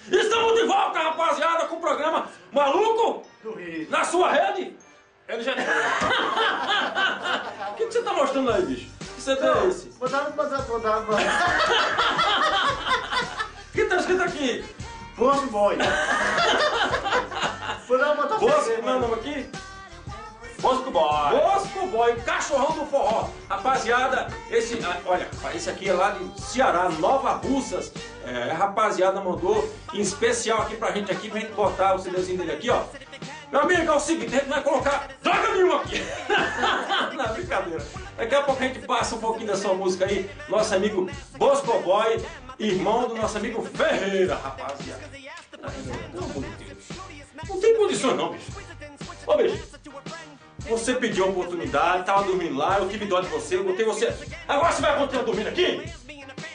Estamos de volta, rapaziada, com o programa Maluco do Rio. na sua rede. LGT. O que você tá mostrando aí, bicho? Que CD é esse? Botaram. O que tá escrito aqui? Bosco Boy. Bosco, como é o nome aqui? Bosco Boy. Bosco Boy, cachorrão do forró. Rapaziada, olha, esse aqui é lá de Ceará, Nova Russas. A rapaziada mandou em especial aqui pra gente botar o CDzinho dele aqui, ó. Meu amigo, é o seguinte, a gente não vai colocar droga nenhuma aqui. Não, brincadeira. Daqui a pouco a gente passa um pouquinho da sua música aí. Nosso amigo Bosco Boy, irmão do nosso amigo Ferreira, rapaziada. Pelo amor de Deus. Não tem condições não, bicho. Ô, bicho. Você pediu a oportunidade, tava dormindo lá, eu tive dó de você, eu botei você. Agora você vai continuar dormindo aqui?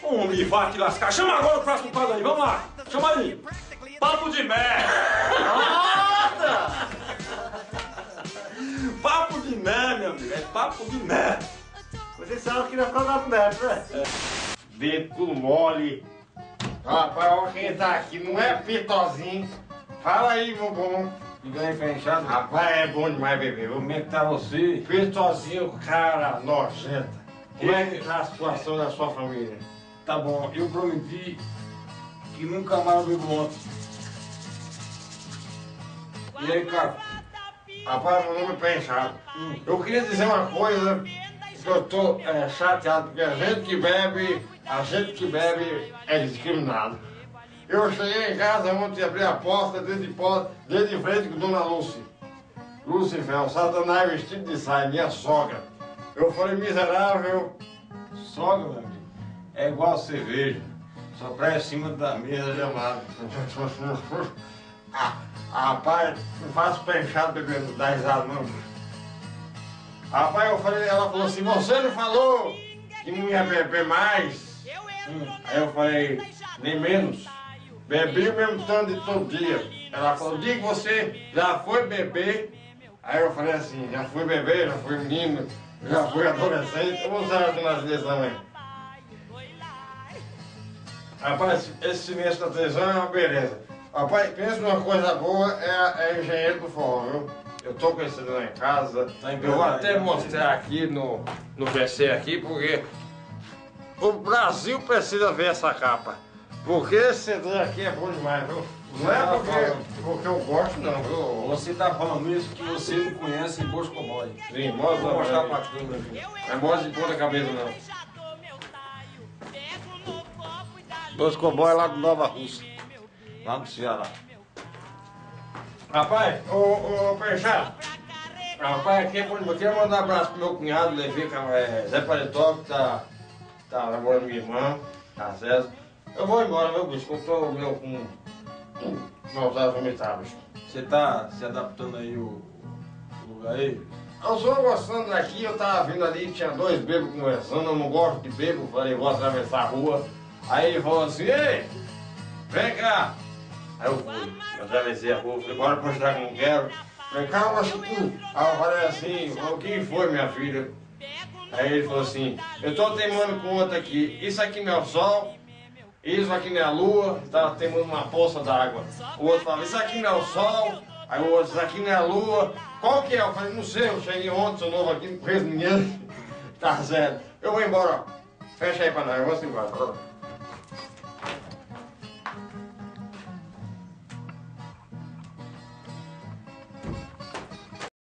Homem, vá te lascar. Chama agora o próximo quadro aí, vamos lá. Chama aí. Papo de merda. Papo de merda, meu amigo. É papo de merda. Vocês sabem que não ficou na merda, né? Beco mole. Rapaz, olha quem tá aqui, não é Pitozinho. Fala aí, meu bom. E ganha fechado. Rapaz, é bom demais beber. Como é que tá você? Pitozinho, cara nojenta. Como é que tá a situação da sua família? Tá bom, eu prometi que nunca mais eu bebo ontem. E aí, cara? Rapaz, meu nome é Pensado. Eu queria dizer uma coisa, que eu tô chateado, porque a gente que bebe é discriminado. Eu cheguei em casa ontem, abri a porta, dentro de frente com Dona Lúcia. Lucifer, o Satanás vestido de saia, minha sogra. Eu falei, miserável. Sogra, meu amigo, é igual cerveja. Só pra cima da mesa de amado. Rapaz, não faço penchado bebendo, dá risada não. Rapaz, eu falei, ela falou assim, você não falou que não ia beber mais? Aí eu falei, nem menos. Bebi o mesmo tanto de todo dia. Ela falou, diga que você já foi beber. Aí eu falei assim, já fui beber, já fui menino, já fui adolescente. Eu vou usar as vezes também. Rapaz, esse silêncio da televisão é uma beleza. Rapaz, pensa numa coisa boa, é engenheiro do forró, viu? Eu tô com esse lá em casa. Eu vou até mostrar aqui no PC aqui, porque o Brasil precisa ver essa capa. Porque esse CD aqui é bom demais, viu? Não é porque eu gosto não, viu? Você tá falando isso que você não conhece Bosco Boy. Sim, mostra Vou mostrar pra cá. câmera aqui. Não é mostra de ponta cabeça não. Bosco Boy lá do Nova Russa, lá do Ceará. Rapaz, ô Peixado, rapaz, aqui é bom demais. Eu queria mandar um abraço pro meu cunhado, Levi, Zé Paletó, que tá namorando minha irmã, a César. Eu vou embora, meu bicho, que eu tô com vontade de vomitar, bicho. Você tá se adaptando aí o lugar aí? Eu só gostando daqui, eu tava vindo ali, tinha dois bêbados conversando, eu não gosto de bêbado, falei, vou atravessar a rua. Aí ele falou assim, ei, vem cá. Aí eu fui, eu atravessei a rua, falei, bora postar que não quero. Falei, calma, Chiquinho. Aí eu falei assim, o que foi, minha filha? Aí ele falou assim, eu tô teimando com outra aqui, isso aqui não é o sol, isso aqui não é a lua, estava teimando uma poça d'água. O outro falava, isso aqui não é o sol, aí o outro, isso aqui não é a lua, qual que é? Eu falei, não sei, eu cheguei ontem, sou novo aqui, não conheço ninguém. Tá certo, eu vou embora, ó. Fecha aí pra nós, eu vou embora.